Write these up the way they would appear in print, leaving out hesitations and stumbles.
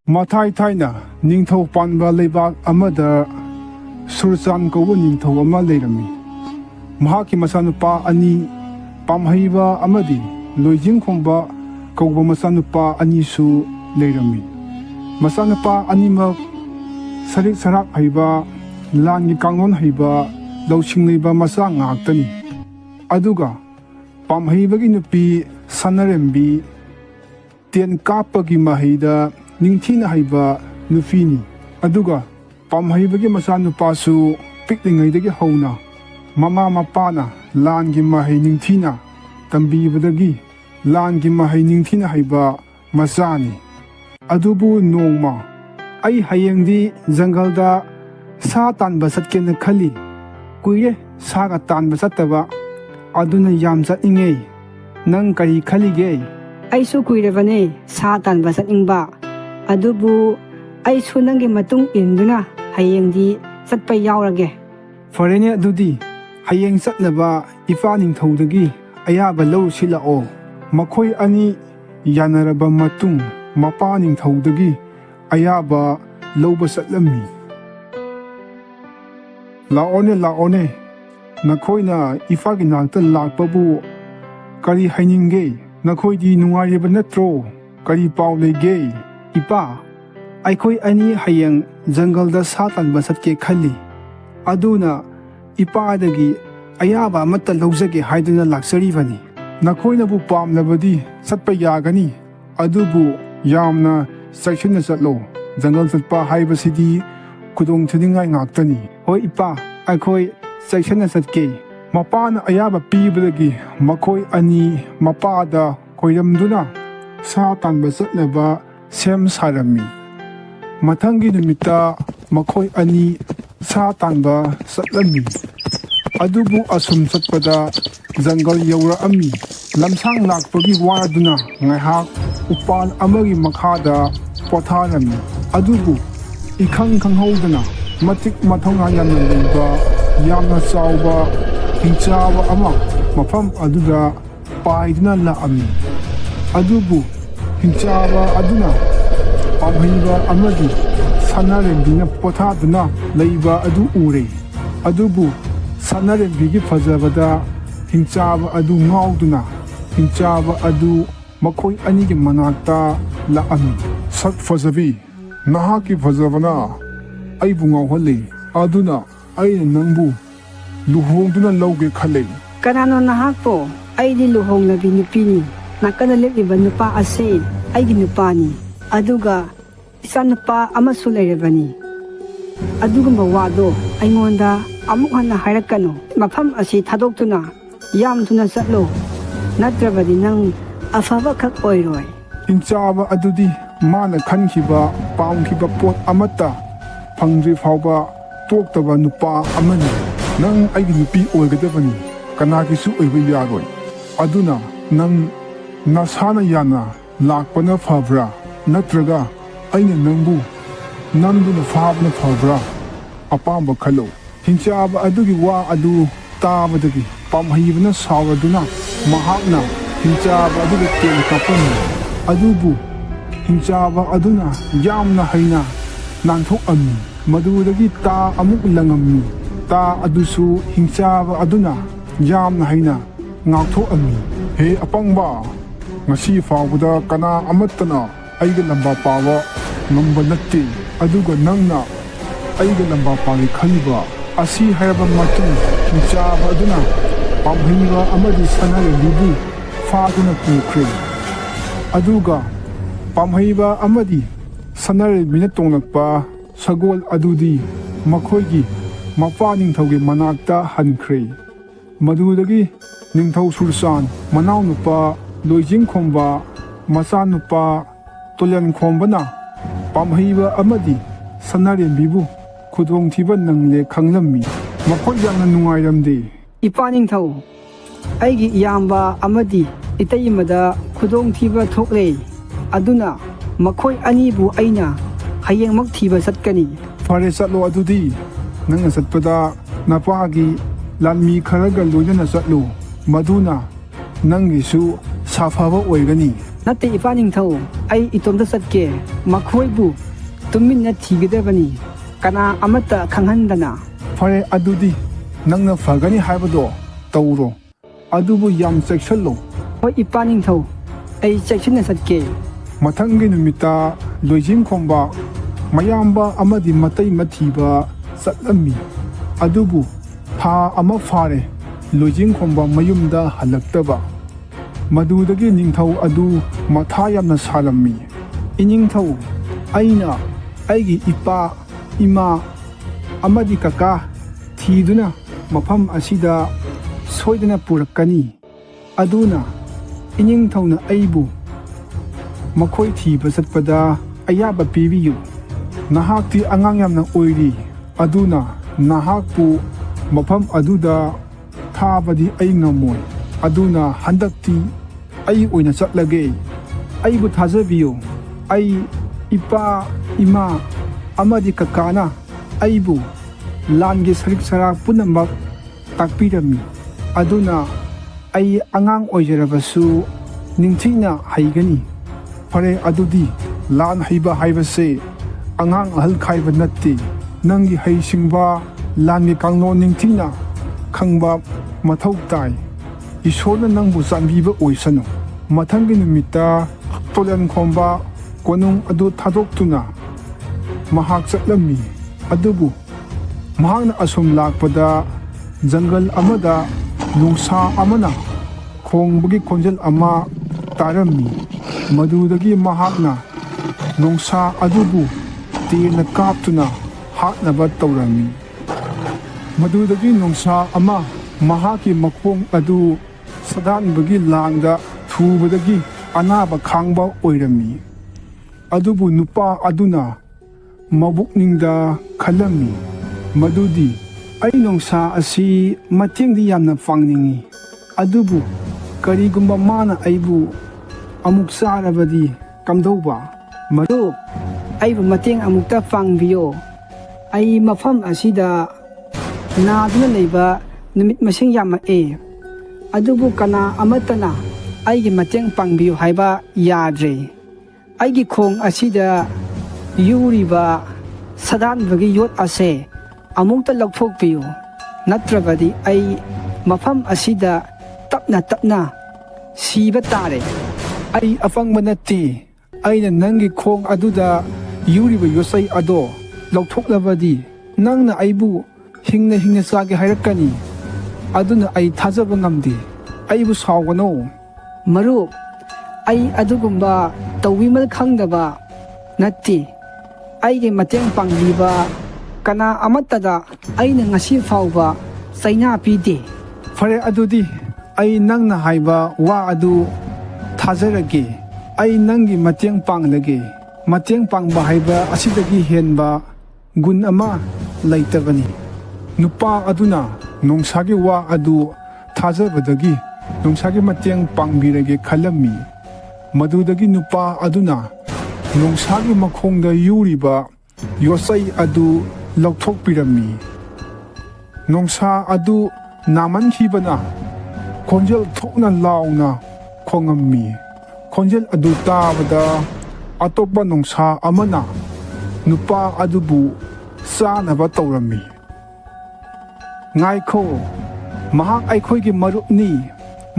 Mathai Thaina Ningthau Panba Leibak Amada Sursan Kouba Ningthau Ama Leirami Mahaki Masanupa Ani Pamhaiba Amadi Loijing Khomba Kouba Masanupa Ani Su Leirami Masanupa Anima Sarik Sarak Haiba Langi Kangon Haiba Lauching Leiba Masa Ngaktani Aduga Pamhaibagi Nupi Sanarembi Tien Kapagi Mahida Ningthina Haiba Nufini Aduga Pamhaibagi Masanupasu Piklingaidagi Hauna Mama Mapana Langi Mahai Ningthina Tambibadagi Langi Mahai Ningthina Haiba Masani Adubu Nongma Ai Hayengdi Zangalda Sa Tanba Satkena Khali Kuire Saga Tanba Sataba Aduna Yam Satinge Nang Kari Khalige Aisu kuirabane sa tanba satingba adubu aisu nangi matung induna hayengdi satpa yaurage Farene adudi Hayeng Satnaba Ifa Ningthaudagi Ayaba Lau Silao Makhoi Ani Yanaraba Matung Mapa Ningthaudagi Ayaba Lauba Satlami Laone Nakhoina Ifa Ginakta Lakpabu Kari Haininge Nakhoidi Nungariba Natro Kari Pau Lege Ipa Aikoi Ani Hayeng Zangalda Satan Basatke Khali Aduna Ipa Dagi Ayaba Mata Lauzake Haiduna Laksarivani Nakhoina Bu Pam Labadi Satpa Yagani Adubu Yamna Section Satlo Zangal Satpa Haiba City Kudong Tidingai Ngaktani Hoi Ipa Aikoi Section Satke Mapana Ayaba Pibadagi Makoi Ani Mapada Koyamduna Satan Basatnaba Sem Sarami Matangi Numita Makoi Ani Satanba Satlami Adubu Asum Satpada Zangal Yaura Ami Lamsang Lakpagi Waraduna Ngahak Upan Amagi Makada Potharami Adubu Ikang Kanghodana Matik Matonga Yanaliba Yamna Sauba Hingchaba Ama Mafam Aduda Paiduna Laami Adubu Hingchaba Aduna Pamhaiba Amadi Sanarembina Pothaduna Leiba Adu Ure Adubu Sanarembigi Fazabada Hingchaba Adu Ngauduna Hingchaba Adu Makoi Anigi Manakta Laami Sak Fazabi Nahaki Fazavana Aibu Ngauhali Aduna Aina Nangbu Luhongduna Lauge Khale kanano nahakpo aidi luhong na binupini nakana lebiba nupa ase aigi nupani aduga isa nupa amasu lerebani aduga mawado aingonda amuk hana hairakano mafam asi thadokuna yamtuna satlo natrabadi nang afaba khak oiroi Hingchaba Adudi Mana Khankiba Paungkiba Pot Amata Phangri Fauba Toktaba Nupa Amani Nang Aigi Nupi Oigadabani Kanakisu Oiba Yaroi Aduna Nang Nasana Yana Lakpana Fabra Natraga Aina Nangbu Nanduna Fabna Fabra Apamba Khalo Hingchaba Adugi Wa Adu Tabadagi Pamhaibana Sawaduna Mahakna Hingchaba Adugi Ten Kapani Adubu Hingchaba Aduna Yamna Haina Nanthok Ami Madudagi Ta Amuk Langami Ta Adusu Hingchaba Aduna Yamna Haina Ngakthok Ami He Apangba Ngasi Fawada Kana Amatana Aiga Lamba Pawa Ngamba Natte Aduga Nangna Aiga Lamba Pali Khaliba Asi Hayaba Matung Hingchaba Aduna Pamhaiba Amadi Sanare Libu Faduna Pukre Aduga Pamhaiba Amadi Sanare Minatongakpa Sagol Adudi Makhoigi Mapa Ningthaugi Manakta Hankre Madudagi Ningthau Sursan Manau Nupa Loijing Khomba Masa Nupa Tolan Khombana Pamhaiba Amadi Sanare Bibu Kudong Thiba Nangle Khanglami Makhoi Yamna Nungairamde ipa ningthau aigi iyamba amadi itayimada khudong thiba thokle aduna makhoi anibu aina hayengmak thiba satkani Fare Satlo Adudi Nanga Satpada Napagi Lalmi Kharaga Loyana Satlo Maduna Nangisu Safava Oigani Nate ipa ningthau ai itomda satke makhoi tuminna thigedabani kana amata khanghandana. Fare adudi nangna fagani haibado tawro adubu yam chekshalo. Hoi ipa ningthau ai chekshina satke. Mathangi numita loijing khomba mayamba amadi matai mathiba satlammi adubu tha ama fare loijing khomba mayumda halaktaba madudagi ningthau adu matha yamna salammi iningthau aina aigi ipa ima amadi kaka thiduna mafam asida soidana purakani aduna iningthauna aibu makhoi thiba satpada ayaba pibiyu nahakti angang yamna oiri aduna nahakpu mafam aduda thabadi ai ngamoi aduna handakti ai oina chatlage aibu thajabiyo ai ipa ima amadi kakana aibu langi sarik sarak punamak takpirami aduna ai angang oijarabasu ningthina haigani fare adudi lan haiba haibase angang ahal khaiba natte nangi haisingba langi kangno ningthina khangba mathau tai isona nangbu sanbiba oisano mathangi numita tolan khomba konung adu thadoktuna mahak chatlami adubu mahakna asum lakpada jungle amada nungsa amana khongbagi khonjal ama tarami madudagi mahakna nungsa adubu tena kaptuna hatnaba tawrami madudagi nungsa ama mahaki makhong adu sadanbagi langda thubadagi anaba khangba oirami adubu nupa aduna mabukningda khalami madudi ai nungsa asi matengdi yamna fangningi adubu karigumba mana aibu amuk sarabadi kamdauba Marup aibu mateng amukta fangbiyo ai mafam asida naduna leiba numit masing yama adubu kana amatana aigi mateng pangbiyo haiba yadre aigi khong asida yuriba sadanbagi yot ase amukta laukthokpiyo natrabadi ai mafam asida tapna siba tare ai afangba natte aina nangi khong aduda yuriba yosai ado lauthoklabadi nangna aibu hingna sage hairakani aduna ai thajaba ngamdi aibu sawgano Marup ai adugumba tawimal khangdaba natti aigi mateng pangbiba kana amatada aina ngasi fawba saina pide fare adudi ai nangna haiba wa adu thajarage ai nangi mateng panglage mateng pangba haiba asidagi henba gun ama laitabani nupa aduna nungsagi wa adu thajabadagi nungsagi mateng pangbirage khalami madudagi nupa aduna nungsagi makhongda yuriba yosai adu laukthokpirami nungsa adu namankhibana khonjel thokna launa khongammi khonjel adu tabada atopa nungsa amana nupa adubu sanaba tawrami ngaikho mahak aikhoigi marupni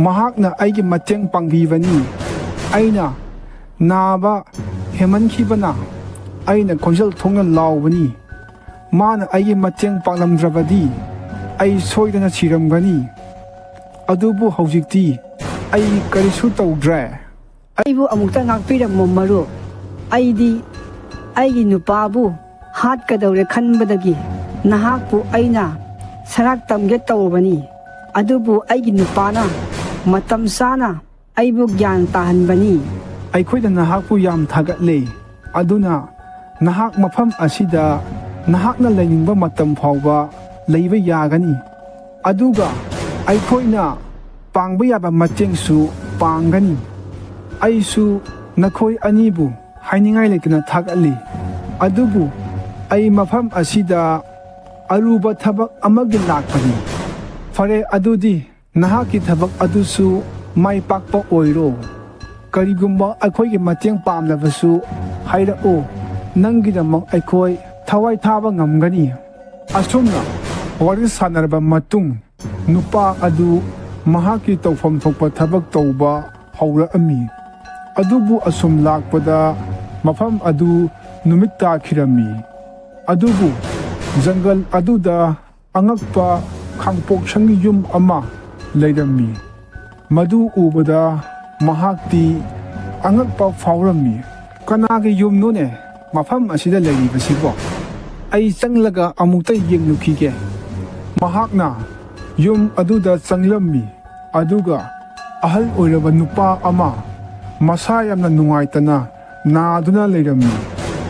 mahakna aigi mateng pangbibani aina naba hemankhibana aina khonjel thokna laubani mana aigi mateng panglamdrabadi ai soidana siramgani adubu haujikti ai karisu tawdre aibu amukta ngakpirammo Marup aidi aigi nupabu hatkadawre khanbadagi nahakpu aina sarak tamge tawbani adubu aigi nupana matam sana aibu gyan tahanbani aikhoida nahakpu yam thagatle aduna nahak mafam asida nahakna lainingba matam phawba leiba yagani aduga aikhoina pangba yaba matengsu pangani aisu nakhoi anibu hainingai lekna thagatli adubu ai mafam asida aruba thabak amagi lakpani fare adudi nahaki thabak adusu mai pakpa oiro ꯀꯔꯤꯒꯨꯝꯕ ꯑꯩꯈꯣꯏꯒꯤ ꯃꯇꯦꯡ ꯄꯥꯝꯂꯕꯁꯨ ꯍꯥꯏꯔꯛꯎ, ꯅꯪꯒꯤꯗꯃꯛ ꯑꯩꯈꯣꯏ ꯊꯋꯥꯏ ꯊꯥꯕ ꯉꯝꯒꯅꯤ꯫ ꯑꯁꯨꯝꯅ ꯋꯥꯔꯤ ꯁꯥꯟꯅꯔꯕ ꯃꯇꯨꯡ ꯅꯨꯄꯥ ꯑꯗꯨ ꯃꯍꯥꯛꯀꯤ ꯇꯧꯐꯝ ꯊꯣꯛꯄ ꯊꯕꯛ ꯇꯧꯕ ꯍꯧꯔꯛꯑꯝꯃꯤ꯫ ꯑꯗꯨꯕꯨ ꯑꯁꯨꯝ ꯂꯥꯛꯄꯗ ꯃꯐꯝ ꯑꯗꯨ ꯅꯨꯃꯤꯠ ꯇꯥꯈꯤꯔꯝꯃꯤ꯫ ꯑꯗꯨꯕꯨ ꯖꯪꯒꯜ ꯑꯗꯨꯗ ꯑꯉꯛꯄ ꯈꯥꯡꯄꯣꯛꯁꯪꯒꯤ ꯌꯨꯝ ꯑꯃ ꯂꯩꯔꯝꯃꯤ꯫ ꯃꯗꯨ ꯎꯕꯗ ꯃꯍꯥꯛꯇꯤ ꯑꯉꯛꯄ ꯐꯥꯎꯔꯝꯃꯤ꯫ ꯀꯅꯥꯒꯤ ꯌꯨꯝꯅꯣꯅꯦ ꯃꯐꯝ ꯑꯁꯤꯗ ꯂꯩꯔꯤꯕꯁꯤꯕꯣ? ꯑꯩ ꯆꯪꯂꯒ ꯑꯃꯨꯛꯇ ꯌꯦꯡꯂꯨꯈꯤꯒꯦ꯫ ꯃꯍꯥꯛꯅ ꯌꯨꯝ ꯑꯗꯨꯗ ꯆꯪꯂꯝꯃꯤ꯫ ꯑꯗꯨꯒ ꯑꯍꯜ ꯑꯣꯏꯔꯕ ꯅꯨꯄꯥ ꯑꯃ ꯃꯁꯥ ꯌꯥꯝꯅ ꯅꯨꯡꯉꯥꯏꯇꯅ ꯅꯥꯗꯨꯅ ꯂꯩꯔꯝꯃꯤ꯫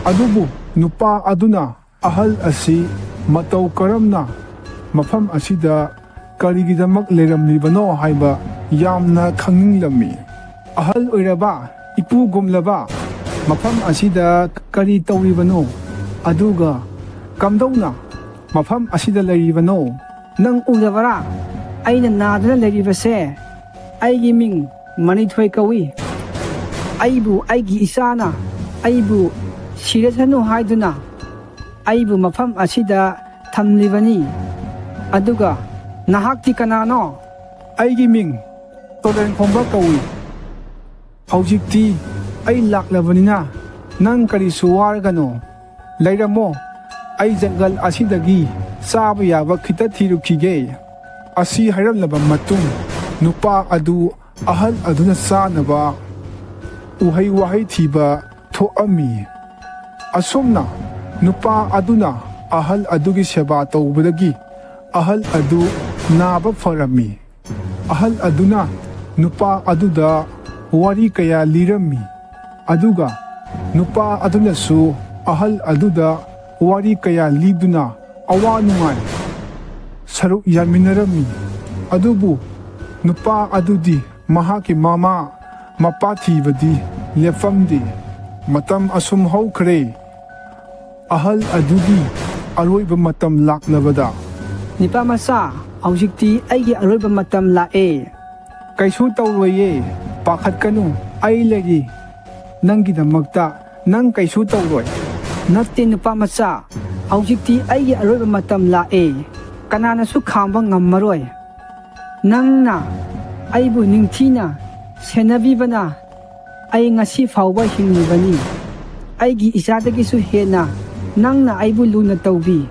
ꯑꯗꯨꯕꯨ ꯅꯨꯄꯥ ꯑꯗꯨꯅ ꯑꯍꯜ ꯑꯁꯤ ꯃꯇꯧ ꯀꯔꯝꯅ ꯃꯐꯝ ꯑꯁꯤꯗ ꯀꯔꯤꯒꯤꯗꯃꯛ ꯂꯩꯔꯝꯂꯤꯕꯅꯣ ꯍꯥꯏꯕ ꯌꯥꯝꯅ ꯈꯪꯅꯤꯡꯂꯝꯃꯤ꯫ ꯑꯍꯜ ꯑꯣꯏꯔꯕ ꯏꯄꯨꯒꯨꯝꯂꯕ, ꯃꯐꯝ ꯑꯁꯤꯗ ꯀꯔꯤ ꯇꯧꯔꯤꯕꯅꯣ? ꯑꯗꯨꯒ ꯀꯝꯗꯧꯅ ꯃꯐꯝ ꯑꯁꯤꯗ ꯂꯩꯔꯤꯕꯅꯣ? ꯅꯪ ꯎꯗꯕꯔꯥ? ꯑꯩꯅ ꯅꯥꯗꯨꯅ ꯂꯩꯔꯤꯕꯁꯦ? ꯑꯩꯒꯤ ꯃꯤꯡ ꯃꯅꯤꯊꯣꯏ ꯀꯧꯏ꯫ ꯑꯩꯕꯨ ꯑꯩꯒꯤ ꯏꯆꯥꯅ ꯑꯩꯕꯨ ꯁꯤꯔꯁꯅꯨ ꯍꯥꯏꯗꯨꯅ ꯑꯩꯕꯨ ꯃꯐꯝ ꯑꯁꯤꯗ ꯊꯝꯂꯤꯕꯅꯤ꯫ ꯑꯗꯨꯒ ꯅꯍꯥꯛꯇꯤ ꯀꯅꯥꯅꯣ? ꯑꯩꯒꯤ ꯃꯤꯡ ꯇꯣꯂꯦꯟꯈꯣꯝꯕ ꯀꯧꯏ꯫ ꯍꯧꯖꯤꯛꯇꯤ ꯑꯩ ꯂꯥꯛꯂꯕꯅꯤꯅ ꯅꯪ ꯀꯔꯤꯁꯨ ꯋꯥꯔꯒꯅꯣ, ꯂꯩꯔꯝꯃꯣ꯫ ꯑꯩ ꯖꯪꯒꯜ ꯑꯁꯤꯗꯒꯤ ꯆꯥꯕ ꯌꯥꯕ ꯈꯤꯇ ꯊꯤꯔꯨꯈꯤꯒꯦ꯫ ꯑꯁꯤ ꯍꯥꯏꯔꯝꯂꯕ ꯃꯇꯨꯡ ꯅꯨꯄꯥ ꯑꯗꯨ ꯑꯍꯜ ꯑꯗꯨꯅ ꯆꯥꯅꯕ ꯎꯍꯩ ꯋꯥꯍꯩ ꯊꯤꯕ ꯊꯣꯛꯑꯝꯃꯤ꯫ ꯑꯁꯨꯝꯅ ꯅꯨꯄꯥ ꯑꯗꯨꯅ ꯑꯍꯜ ꯑꯗꯨꯒꯤ ꯁꯦꯕꯥ ꯇꯧꯕꯗꯒꯤ ꯑꯍꯜ ꯑꯗꯨ ꯅꯥꯕ ꯐꯔꯝꯃꯤ꯫ ꯑꯍꯜ ꯑꯗꯨꯅ ꯅꯨꯄꯥ ꯑꯗꯨꯗ ꯋꯥꯔꯤ ꯀꯌꯥ ꯂꯤꯔꯝꯃꯤ꯫ ꯑꯗꯨꯒ ꯅꯨꯄꯥ ꯑꯗꯨꯅꯁꯨ ꯑꯍꯜ ꯑꯗꯨꯗ ꯋꯥꯔꯤ ꯀꯌꯥ ꯂꯤꯗꯨꯅ ꯑꯋꯥ ꯅꯨꯡꯉꯥꯏ ꯁꯔꯨꯛ ꯌꯥꯃꯤꯟꯅꯔꯝꯃꯤ꯫ ꯑꯗꯨꯕꯨ ꯅꯨꯄా ꯑꯗꯨꯗꯤ ꯃꯍꯥꯛꯀꯤ ꯃꯃꯥ ꯃꯄꯥ ꯊꯤꯕꯗꯤ ꯂꯦꯞꯐꯝꯗꯦ꯫ ꯃꯇꯝ ꯑꯁꯨꯝ ꯍꯧꯈ꯭ꯔꯦ꯫ ꯑꯍꯜ ꯑꯗꯨꯒꯤ ꯑꯔꯣꯏꯕ ꯃꯇꯝ ꯂꯥꯛꯂꯕꯗ, ꯅꯤꯄꯥꯃꯆꯥ, ꯍꯧꯖꯤꯛꯇꯤ ꯑꯩꯒꯤ ꯑꯔꯣꯏꯕ ꯃꯇꯝ ꯂꯥꯛꯑꯦ꯫ ꯀꯩꯁꯨ ꯇꯧꯔꯣꯏꯌꯦ, ꯄꯥꯈꯠꯀꯅꯨ, ꯑꯩ ꯂꯩꯔꯤ ꯅꯪꯒꯤꯗꯃꯛꯇ, ꯅꯪ ꯀꯩꯁꯨ ꯇꯧꯔꯣꯏ꯫ ꯅꯠꯇꯦ ꯅꯨꯄꯥꯃꯆꯥ, ꯍꯧꯖꯤꯛꯇꯤ ꯑꯩꯒꯤ ꯑꯔꯣꯏꯕ ꯃꯇꯝ ꯂꯥꯛꯑꯦ꯫ ꯀꯅꯥꯅꯁꯨ ꯈꯥꯝꯕ ꯉꯝꯃꯔꯣꯏ꯫ ꯅꯪꯅ ꯑꯩꯕꯨ ꯅꯤꯡꯊꯤꯅ ꯁꯦꯟꯅꯕꯤꯕꯅ ꯑꯩ ꯉꯁꯤ ꯐꯥꯎꯕ ꯍꯤꯡꯂꯤꯕꯅꯤ꯫ ꯑꯩꯒꯤ ꯏꯆꯥꯗꯒꯤꯁꯨ ꯍꯦꯟꯅ ꯅꯪꯅ ꯑꯩꯕꯨ ꯂꯨꯅ ꯇꯧꯕꯤ꯫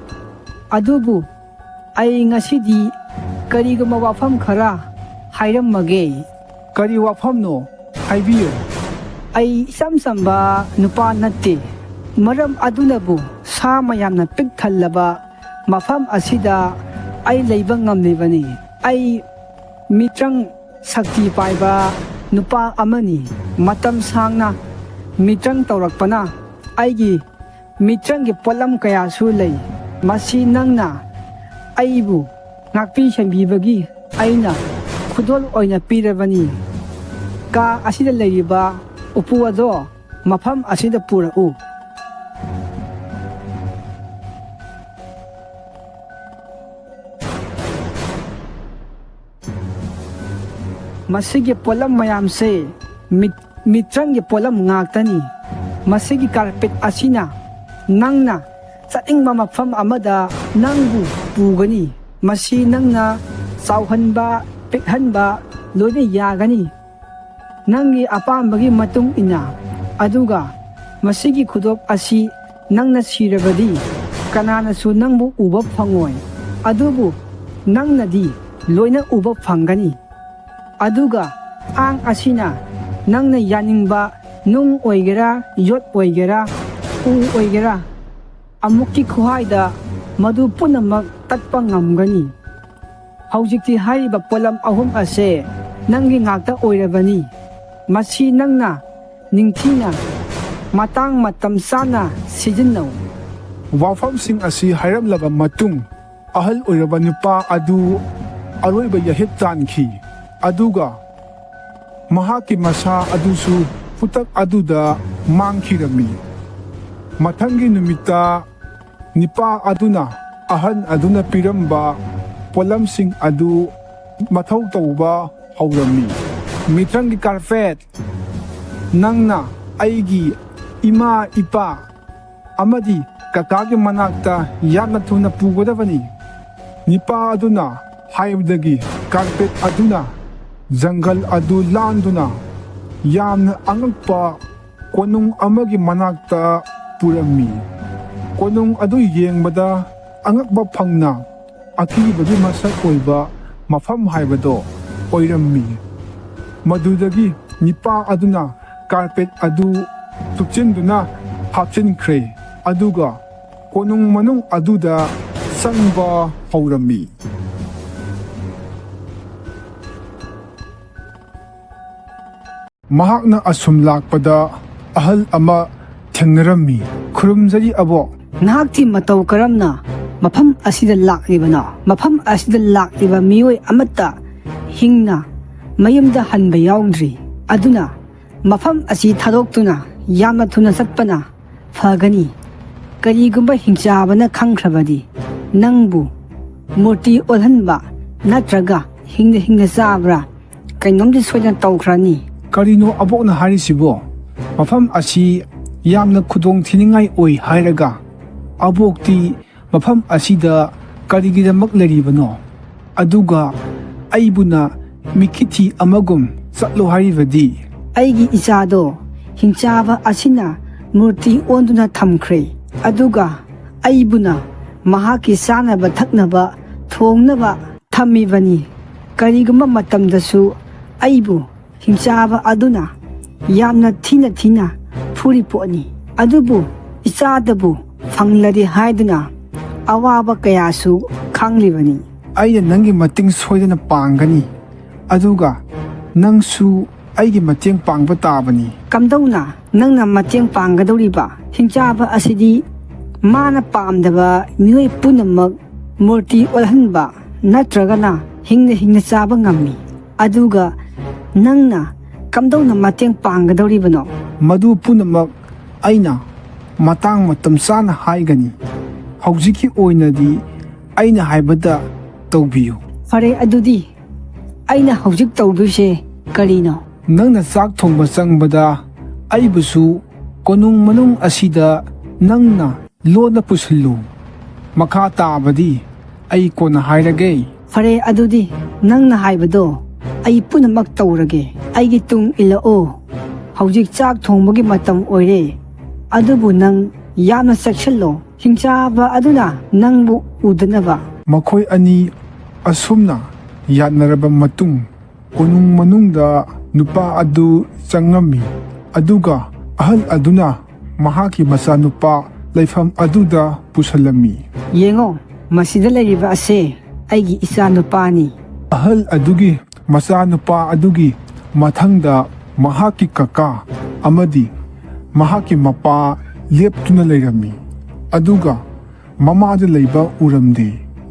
ꯑꯗꯨꯕꯨ ꯑꯩ ꯉꯁꯤꯗꯤ ꯀꯔꯤꯒꯨꯝꯕ ꯋꯥꯐꯝ ꯈꯔ ꯍꯥꯏꯔꯝꯃꯒꯦ꯫ ꯀꯔꯤ ꯋꯥꯐꯝꯅꯣ? ꯍꯥꯏꯕꯤꯌꯨ꯫ ꯑꯩ ꯏꯆꯝ ꯆꯝꯕ ꯅꯨꯄꯥ ꯅꯠꯇꯦ꯫ ꯃꯔꯝ ꯑꯗꯨꯅꯕꯨ ꯁꯥ ꯃꯌꯥꯝꯅ ꯄꯤꯛ ꯊꯜꯂꯕ ꯃꯐꯝ ꯑꯁꯤꯗ ꯑꯩ ꯂꯩꯕ ꯉꯝꯂꯤꯕꯅꯤ꯫ ꯑꯩ ꯃꯤꯇ꯭ꯔꯪ ꯁꯛꯇꯤ ꯄꯥꯏꯕ ꯅꯨꯄꯥ ꯑꯃꯅꯤ꯫ ꯃꯇꯝ ꯁꯥꯡꯅ ꯃꯤꯇ꯭ꯔꯪ ꯇꯧꯔꯛꯄꯅ ꯑꯩꯒꯤ ꯃꯤꯇ꯭ꯔꯪꯒꯤ ꯄꯣꯠꯂꯝ ꯀꯌꯥꯁꯨ ꯂꯩ꯫ ꯃꯁꯤ ꯅꯪꯅ ꯑꯩꯕꯨ ꯉꯥꯛꯄꯤ ꯁꯦꯟꯕꯤꯕꯒꯤ ꯑꯩꯅ ꯈꯨꯗꯣꯜ ꯑꯣꯏꯅ ꯄꯤꯔꯕꯅꯤ꯫ ꯀꯥ ꯑꯁꯤꯗ ꯂꯩꯔꯤꯕ ꯎꯄꯨ ꯑꯗꯣ ꯃꯐꯝ ꯑꯁꯤꯗ ꯄꯨꯔꯛꯎ꯫ ꯃꯁꯤꯒꯤ ꯄꯣꯠꯂꯝ ꯃꯌꯥꯝꯁꯦ ꯃꯤꯇ꯭ꯔꯪꯒꯤ ꯄꯣꯠꯂꯝ ꯉꯥꯛꯇꯅꯤ꯫ ꯃꯁꯤꯒꯤ ꯀꯥꯔꯄꯦꯠ ꯑꯁꯤꯅ ꯅꯪꯅ ꯆꯠꯅꯤꯡꯕ ꯃꯐꯝ ꯑꯃꯗ ꯅꯪꯕꯨ ꯄꯨꯒꯅꯤ꯫ ꯃꯁꯤ ꯅꯪꯅ ꯆꯥꯎꯍꯟꯕ ꯄꯤꯛꯍꯟꯕ ꯂꯣꯏꯅ ꯌꯥꯒꯅꯤ ꯅꯪꯒꯤ ꯑꯄꯥꯝꯕꯒꯤ ꯃꯇꯨꯡ ꯏꯟꯅ꯫ ꯑꯗꯨꯒ ꯃꯁꯤꯒꯤ ꯈꯨꯗꯣꯞ ꯑꯁꯤ ꯅꯪꯅ ꯁꯤꯔꯕꯗꯤ ꯀꯅꯥꯅꯁꯨ ꯅꯪꯕు ꯎꯕ ꯐꯪꯉꯣꯏ꯫ ꯑꯗꯨꯕꯨ ꯅꯪꯅꯗꯤ ꯂꯣꯏꯅ ꯎꯕ ꯐꯪꯒꯅꯤ꯫ ꯑꯗꯨꯒ ꯊꯥꯡ ꯑꯁꯤꯅ ꯅꯪꯅ ꯌꯥꯅꯤꯡꯕ ꯅꯨꯡ ꯑꯣꯏꯒꯦꯔꯥ, ꯌꯣꯠ ꯑꯣꯏꯒꯦꯔꯥ, ꯎ ꯑꯣꯏꯒꯦꯔꯥ, ꯑꯃꯨꯛꯀꯤ ꯈꯨꯍꯥꯏꯗ ꯃꯗꯨ ꯄꯨꯝꯅꯃꯛ ꯇꯠꯄ ꯉꯝꯒꯅꯤ꯫ ꯍꯧꯖꯤꯛꯇꯤ ꯍꯥꯏꯔꯤꯕ ꯄꯣꯠꯂꯝ ꯑꯍꯨꯝ ꯑꯁꯦ ꯅꯪꯒꯤ ꯉꯥꯛꯇ ꯑꯣꯏꯔꯕꯅꯤ꯫ ꯃꯁꯤ ꯅꯪꯅ ꯅꯤꯡꯊꯤꯅ ꯃꯇꯥꯡ ꯃꯇꯝ ꯆꯥꯅ ꯁꯤꯖꯤꯟꯅꯧ꯫ ꯋꯥꯐꯝꯁꯤꯡ ꯑꯁꯤ ꯍꯥꯏꯔꯝꯂꯕ ꯃꯇꯨꯡ ꯑꯍꯜ ꯑꯣꯏꯔꯕ ꯅꯨꯄꯥ ꯑꯗꯨ ꯑꯔꯣꯏꯕ ꯌꯥꯍꯤꯞ ꯇꯥꯟꯈꯤ꯫ ꯑꯗꯨꯒ ꯃꯍꯥꯛꯀꯤ ꯃꯁꯥ ꯑꯗꯨꯁꯨ ꯈꯨꯗꯛ ꯑꯗꯨꯗ ꯃꯥꯡꯈꯤꯔꯝꯃꯤ꯫ ꯃꯊꯪꯒꯤ ꯅꯨꯃꯤꯠꯇ ꯅꯨꯄꯥ ꯑꯗꯨꯅ ꯑꯍꯜ ꯑꯗꯨꯅ ꯄꯤꯔꯝꯕ ꯄꯣꯠꯂꯝꯁꯤꯡ ꯑꯗꯨ ꯃꯊꯧ ꯇꯧꯕ ꯍꯧꯔꯝꯃꯤ꯫ ꯃꯤꯇ꯭ꯔꯪꯒꯤ ꯀꯥꯔꯄꯦꯠ, ꯅꯪꯅ ꯑꯩꯒꯤ ꯏꯃꯥ ꯏꯄꯥ ꯑꯃꯗꯤ ꯀꯀꯥꯒꯤ ꯃꯅꯥꯛꯇ ꯌꯥꯝꯅ ꯊꯨꯅ ꯄꯨꯒꯗꯕꯅꯤ꯫ ꯅꯤꯄꯥ ꯑꯗꯨꯅ ꯍꯥꯏꯕꯗꯒꯤ ꯀꯥꯔꯄꯦꯠ ꯑꯗꯨꯅ ꯖꯪꯒꯜ ꯑꯗꯨ ꯂꯥꯟꯗꯨꯅ ꯌꯥꯝꯅ ꯑꯉꯛꯄ ꯀꯣꯅꯨꯡ ꯑꯃꯒꯤ ꯃꯅꯥꯛꯇ ꯄꯨꯔꯝꯃꯤ꯫ ꯀꯣꯅꯨꯡ ꯑꯗꯨ ꯌꯦꯡꯕꯗ ꯑꯉꯛꯄ ꯐꯪꯅ ꯑꯀꯤꯕꯒꯤ ꯃꯁꯛ ꯑꯣꯏꯕ ꯃꯐꯝ ꯍꯥꯏꯕꯗꯣ ꯑꯣꯏꯔꯝꯃꯤ꯫ ꯃꯗꯨꯗꯒꯤ ꯅꯤꯄꯥ ꯑꯗꯨꯅ ꯀꯥꯔꯄꯦꯠ ꯑꯗꯨ ꯇꯨꯞꯆꯤꯟꯗꯨꯅ ꯍꯥꯞꯆꯤꯟꯈ꯭ꯔꯦ ꯑꯗꯨꯒ ꯀꯣꯅꯨꯡ ꯃꯅꯨꯡ ꯑꯗꯨꯗ ꯆꯪꯕ ꯍꯧꯔꯝꯃꯤ꯫ ꯃꯍꯥꯛꯅ ꯑꯁꯨꯝ ꯂꯥꯛꯄꯗ ꯑꯍꯜ ꯑꯃ ꯊꯦꯡꯅꯔꯝꯃꯤ꯫ "ꯈꯨꯔꯨꯝꯖꯔꯤ ꯑꯕꯣꯛ꯫ ꯅꯍꯥꯛꯇꯤ ꯃꯇꯧ ꯀꯔꯝꯅ ꯃꯐꯝ ꯑꯁꯤꯗ ꯂꯥꯛꯂꯤꯕꯅꯣ? ꯃꯐꯝ ꯑꯁꯤꯗ ꯂꯥꯛꯂꯤꯕ ꯃꯤꯑꯣꯏ ꯑꯃꯠꯇ ꯍꯤꯡꯅ ꯃꯌꯨꯝꯗ ꯍꯟꯕ ꯌꯥꯎꯗ꯭ꯔꯤ꯫ ꯑꯗꯨꯅ ꯃꯐꯝ ꯑꯁꯤ ꯊꯥꯗꯣꯛꯇꯨꯅ ꯌꯥꯝꯅ ꯊꯨꯅ ꯆꯠꯄꯅ ꯐꯒꯅꯤ꯫ ꯀꯔꯤꯒꯨꯝꯕ ꯍꯤꯡꯆꯥꯕꯅ ꯈꯪꯈ꯭ꯔꯕꯗꯤ ꯅꯪꯕꯨ ꯃꯨꯔꯇꯤ ꯑꯣꯜꯍꯟꯕ ꯅꯠꯇ꯭ꯔꯒ ꯍꯤꯡꯅ ꯆꯥꯕ꯭ꯔꯥ ꯀꯩꯅꯣꯝꯗꯤ ꯁꯣꯏꯗꯅ ꯇꯧꯈ꯭ꯔꯅꯤ"꯫ "ꯀꯔꯤꯅꯣ ꯑꯕꯣꯛꯅ ꯍꯥꯏꯔꯤꯁꯤꯕꯣ? ꯃꯐꯝ ꯑꯁꯤ ꯌꯥꯝꯅ ꯈꯨꯗꯣꯡꯊꯤꯅꯤꯡꯉꯥꯏ ꯑꯣꯏ ꯍꯥꯏꯔꯒ ꯑꯕꯣꯛꯇꯤ ꯃꯐꯝ ꯑꯁꯤꯗ ꯀꯔꯤꯒꯤꯗꯃꯛ ꯂꯩꯔꯤꯕꯅꯣ? ꯑꯗꯨꯒ ꯑꯩꯕꯨꯅ ꯃꯤꯈꯤꯊꯤ ꯑꯃꯒꯨꯝ ꯆꯠꯂꯣ ꯍꯥꯏꯔꯤꯕꯗꯤ?" "ꯑꯩꯒꯤ ꯏꯆꯥꯗꯣ ꯍꯤꯡꯆꯥꯕ ꯑꯁꯤꯅ ꯃꯨꯔꯇꯤ ꯑꯣꯟꯗꯨꯅ ꯊꯝꯈ꯭ꯔꯦ꯫ ꯑꯗꯨꯒ ꯑꯩꯕꯨꯅ ꯃꯍꯥꯛꯀꯤ ꯆꯥꯅꯕ ꯊꯛꯅꯕ ꯊꯣꯡꯅꯕ ꯊꯝꯃꯤꯕꯅꯤ꯫ ꯀꯔꯤꯒꯨꯝꯕ ꯃꯇꯝꯗꯁꯨ ꯑꯩꯕꯨ ꯍꯤꯡꯆꯥꯕ ꯑꯗꯨꯅ ꯌꯥꯝꯅ ꯊꯤꯅ ꯐꯨꯔꯤ ꯄꯣꯠꯅꯤ꯫ ꯑꯗꯨꯕꯨ ꯏꯆꯥꯗꯕꯨ ꯐꯪꯂꯗꯤ ꯍꯥꯏꯗꯨꯅ ꯑꯋꯥꯕ ꯀꯌꯥꯁꯨ ꯈꯥꯡꯂꯤꯕꯅꯤ꯫ "ꯑꯩꯅ ꯅꯪꯒꯤ ꯃꯇꯦꯡ ꯁꯣꯏꯗꯅ ꯄꯥꯡꯒꯅꯤ꯫ ꯑꯗꯨꯒ ꯅꯪꯁꯨ ꯑꯩꯒꯤ ꯃꯇꯦꯡ ꯄꯥꯡꯕ ꯇꯥꯕꯅꯤ"꯫ "ꯀꯝꯗꯧꯅ ꯅꯪꯅ ꯃꯇꯦꯡ ꯄꯥꯡꯒꯗꯧꯔꯤꯕ? ꯍꯤꯡꯆꯥꯕ ꯑꯁꯤꯗꯤ ꯃꯥꯅ ꯄꯥꯝꯗꯕ ꯃꯤꯑꯣꯏ ꯄꯨꯝꯅꯃꯛ ꯃꯨꯔꯇꯤ ꯑꯣꯜꯍꯟꯕ ꯅꯠꯇ꯭ꯔꯒꯅ ꯍꯤꯡꯅ ꯆꯥꯕ ꯉꯝꯃꯤ꯫ ꯑꯗꯨꯒ ꯅꯪꯅ ꯀꯝꯗꯧꯅ ꯃꯇꯦꯡ ꯄꯥꯡꯒꯗꯧꯔꯤꯕꯅꯣ?" "ꯃꯗꯨ ꯄꯨꯝꯅꯃꯛ ꯑꯩꯅ ꯃꯇꯥꯡ ꯃꯇꯝ ꯆꯥꯅ ꯍꯥꯏꯒꯅꯤ꯫ ꯍꯧꯖꯤꯛꯀꯤ ꯑꯣꯏꯅꯗꯤ ꯑꯩꯅ ꯍꯥꯏꯕꯗ ꯇꯧꯕꯤꯌꯨ"꯫ "ꯐꯔꯦ, ꯑꯗꯨꯗꯤ ꯑꯩꯅ ꯍꯧꯖꯤꯛ ꯇꯧꯗꯣꯏꯁꯦ ꯀꯔꯤꯅꯣ?" "ꯅꯪꯅ ꯆꯥꯛ ꯊꯣꯡꯕ ꯆꯪꯕꯗ ꯑꯩꯕꯨꯁꯨ ꯀꯣꯅꯨꯡ ꯃꯅꯨꯡ ꯑꯁꯤꯗ ꯅꯪꯅ ꯂꯣꯟꯅ ꯄꯨꯁꯤꯜꯂꯨ꯫ ꯃꯈꯥ ꯇꯥꯕꯗꯤ ꯑꯩ ꯀꯣꯟꯅ ꯍꯥꯏꯔꯒꯦ". "ꯐꯔꯦ, ꯑꯗꯨꯗꯤ ꯅꯪꯅ ꯍꯥꯏꯕꯗꯣ ꯑꯩ ꯄꯨꯝꯅꯃꯛ ꯇꯧꯔꯒꯦ꯫ ꯑꯩꯒꯤ ꯇꯨꯡꯏꯜꯂꯛꯑꯣ꯫ ꯍꯧꯖꯤꯛ ꯆꯥꯛ ꯊꯣꯡꯕꯒꯤ ꯃꯇꯝ ꯑꯣꯏꯔꯦ꯫ ꯑꯗꯨꯕꯨ ꯅꯪ ꯌꯥꯝꯅ ꯆꯦꯛꯁꯤꯜꯂꯣ, ꯍꯤꯡꯆꯥꯕ ꯑꯗꯨꯅ ꯅꯪꯕꯨ ꯎꯗꯅꯕ"꯫ ꯃꯈꯣꯏ ꯑꯅꯤ ꯑꯁꯨꯝꯅ ꯌꯥꯅꯔꯕ ꯃꯇꯨꯡ ꯀꯣꯅꯨꯡ ꯃꯅꯨꯡꯗ ꯅꯨꯄꯥ ꯑꯗꯨ ꯆꯪꯉꯝꯃꯤ꯫ ꯑꯗꯨꯒ ꯑꯍꯜ ꯑꯗꯨꯅ ꯃꯍꯥꯛꯀꯤ ꯃꯆꯥꯅꯨꯄꯥ ꯂꯩꯐꯝ ꯑꯗꯨꯗ ꯄꯨꯁꯜꯂꯝꯃꯤ꯫ "ꯌꯦꯡꯉꯣ, ꯃꯁꯤꯗ ꯂꯩꯔꯤꯕ ꯑꯁꯦ ꯑꯩꯒꯤ ꯏꯆꯥꯅꯨꯄꯥꯅꯤ"꯫ ꯑꯍꯜ ꯑꯗꯨꯒꯤ ꯃꯆꯥꯅꯨꯄꯥ ꯑꯗꯨꯒꯤ ꯃꯊꯪꯗ ꯃꯍꯥꯛꯀꯤ ꯀꯀꯥ ꯑꯃꯗꯤ ꯃꯍꯥꯛꯀꯤ ꯃꯄꯥ ꯂꯦꯞꯇꯨꯅ ꯂꯩꯔꯝꯃꯤ꯫ ꯑꯗꯨꯒ ꯃꯃꯥꯗ ꯂꯩꯕ ꯎꯔꯝꯗꯦ꯫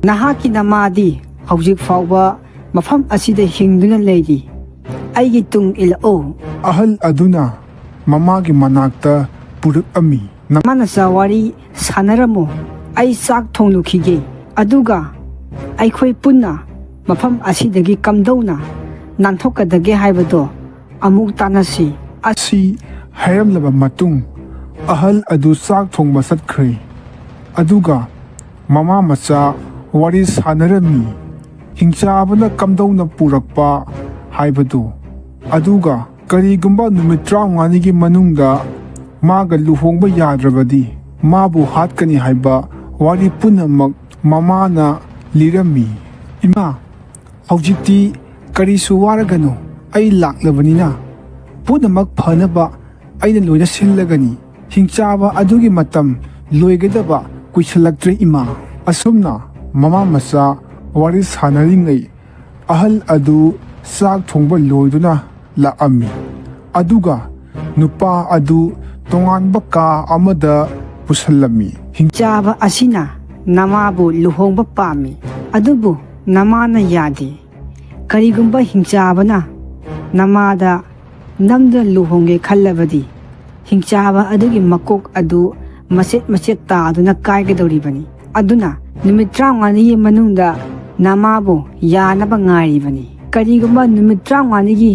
"ꯅꯍꯥꯛꯀꯤ ꯅꯃꯥꯗꯤ ꯍꯧꯖꯤꯛ ꯐꯥꯎꯕ ꯃꯐꯝ ꯑꯁꯤꯗ ꯍꯤꯡꯗꯨꯅ ꯂꯩꯔꯤ꯫ ꯑꯩꯒꯤ ꯇꯨꯡ ꯏꯜꯂꯛꯑꯣ". ꯑꯍꯜ ꯑꯗꯨꯅ ꯃꯃꯥꯒꯤ ꯃꯅꯥꯛꯇ ꯄꯨꯔꯛꯑꯝꯃꯤ꯫ "ꯅꯃꯥꯅꯆꯥ ꯋꯥꯔꯤ ꯁꯥꯟꯅꯔꯝꯃꯣ, ꯑꯩ ꯆꯥꯛ ꯊꯣꯡꯂꯨꯈꯤꯒꯦ꯫ ꯑꯗꯨꯒ ꯑꯩꯈꯣꯏ ꯄꯨꯟꯅ ꯃꯐꯝ ꯑꯁꯤꯗꯒꯤ ꯀꯝꯗꯧꯅ ꯅꯥꯟꯊꯣꯛꯀꯗꯒꯦ ꯍꯥꯏꯕꯗꯣ ꯑꯃꯨꯛ ꯇꯥꯟꯅꯁꯤ"꯫ ꯑꯁꯤ ꯍꯥꯏꯔꯝꯂꯕ ꯃꯇꯨꯡ ꯑꯍꯜ ꯑꯗꯨ ꯆꯥꯛ ꯊꯣꯡꯕ ꯆꯠꯈ꯭ꯔꯦ꯫ ꯑꯗꯨꯒ ꯃꯃꯥ ꯃꯆꯥ ꯋꯥꯔꯤ ꯁꯥꯟꯅꯔꯝꯃꯤ, ꯍꯤꯡꯆꯥꯕꯅ ꯀꯝꯗꯧꯅ ꯄꯨꯔꯛꯄ ꯍꯥꯏꯕꯗꯨ꯫ ꯑꯗꯨꯒ ꯀꯔꯤꯒꯨꯝꯕ ꯅꯨꯃꯤꯠ 35ꯒꯤ ꯃꯅꯨꯡꯗ ꯃꯥꯒ ꯂꯨꯍꯣꯡꯕ ꯌꯥꯗ꯭ꯔꯕꯗꯤ ꯃꯥꯕꯨ ꯍꯥꯠꯀꯅꯤ ꯍꯥꯏꯕ ꯋꯥꯔꯤ ꯄꯨꯝꯅꯃꯛ ꯃꯃꯥꯅ ꯂꯤꯔꯝꯃꯤ꯫ "ꯏꯃꯥ, ꯍꯧꯖꯤꯛꯇꯤ ꯀꯔꯤꯁꯨ ꯋꯥꯔꯒꯅꯨ꯫ ꯑꯩ ꯂꯥꯛꯂꯕꯅꯤꯅ ꯄꯨꯝꯅꯃꯛ ꯐꯅꯕ ꯑꯩꯅ ꯂꯣꯏꯅ ꯁꯤꯜꯂꯒꯅꯤ꯫ ꯍꯤꯡꯆꯥꯕ ꯑꯗꯨꯒꯤ ꯃꯇꯝ ꯂꯣꯏꯒꯗꯕ ꯀꯨꯏꯁꯜꯂꯛꯇ꯭ꯔꯦ ꯏꯃꯥ"꯫ ꯑꯁꯨꯝꯅ ꯃꯃꯥ ꯃꯆꯥ ꯋꯥꯔꯤ ꯁꯥꯟꯅꯔꯤꯉꯩ ꯑꯍꯜ ꯑꯗꯨ ꯆꯥꯛ ꯊꯣꯡꯕ ꯂꯣꯏꯗꯨꯅ ꯂꯥꯛꯑꯝꯃꯤ꯫ ꯑꯗꯨꯒ ꯅꯨꯄꯥ ꯑꯗꯨ ꯇꯣꯉꯥꯟꯕ ꯀꯥ ꯑꯃꯗ ꯄꯨꯁꯜꯂꯝꯃꯤ꯫ "ꯍꯤꯡꯆꯥꯕ ꯑꯁꯤꯅ ꯅꯃꯥꯕꯨ ꯂꯨꯍꯣꯡꯕ ꯄꯥꯝꯃꯤ꯫ ꯑꯗꯨꯕꯨ ꯅꯃꯥꯅ ꯌꯥꯗꯦ꯫ ꯀꯔꯤꯒꯨꯝꯕ ꯍꯤꯡꯆꯥꯕꯅ ꯅꯃꯥꯗ ꯅꯝꯗꯨꯅ ꯂꯨꯍꯣꯡꯒꯦ ꯈꯜꯂꯕꯗꯤ ꯍꯤꯡꯆꯥꯕ ꯑꯗꯨꯒꯤ ꯃꯀꯣꯛ ꯑꯗꯨ ꯃꯆꯦꯠ ꯇꯥꯗꯨꯅ ꯀꯥꯏꯒꯗꯧꯔꯤꯕꯅꯤ꯫ ꯑꯗꯨꯅ ꯅꯨꯃꯤꯠ 35ꯒꯤ ꯃꯅꯨꯡꯗ ꯅꯃꯥꯕꯨ ꯌꯥꯅꯕ ꯉꯥꯏꯔꯤꯕꯅꯤ꯫ ꯀꯔꯤꯒꯨꯝꯕ ꯅꯨꯃꯤꯠ 35ꯒꯤ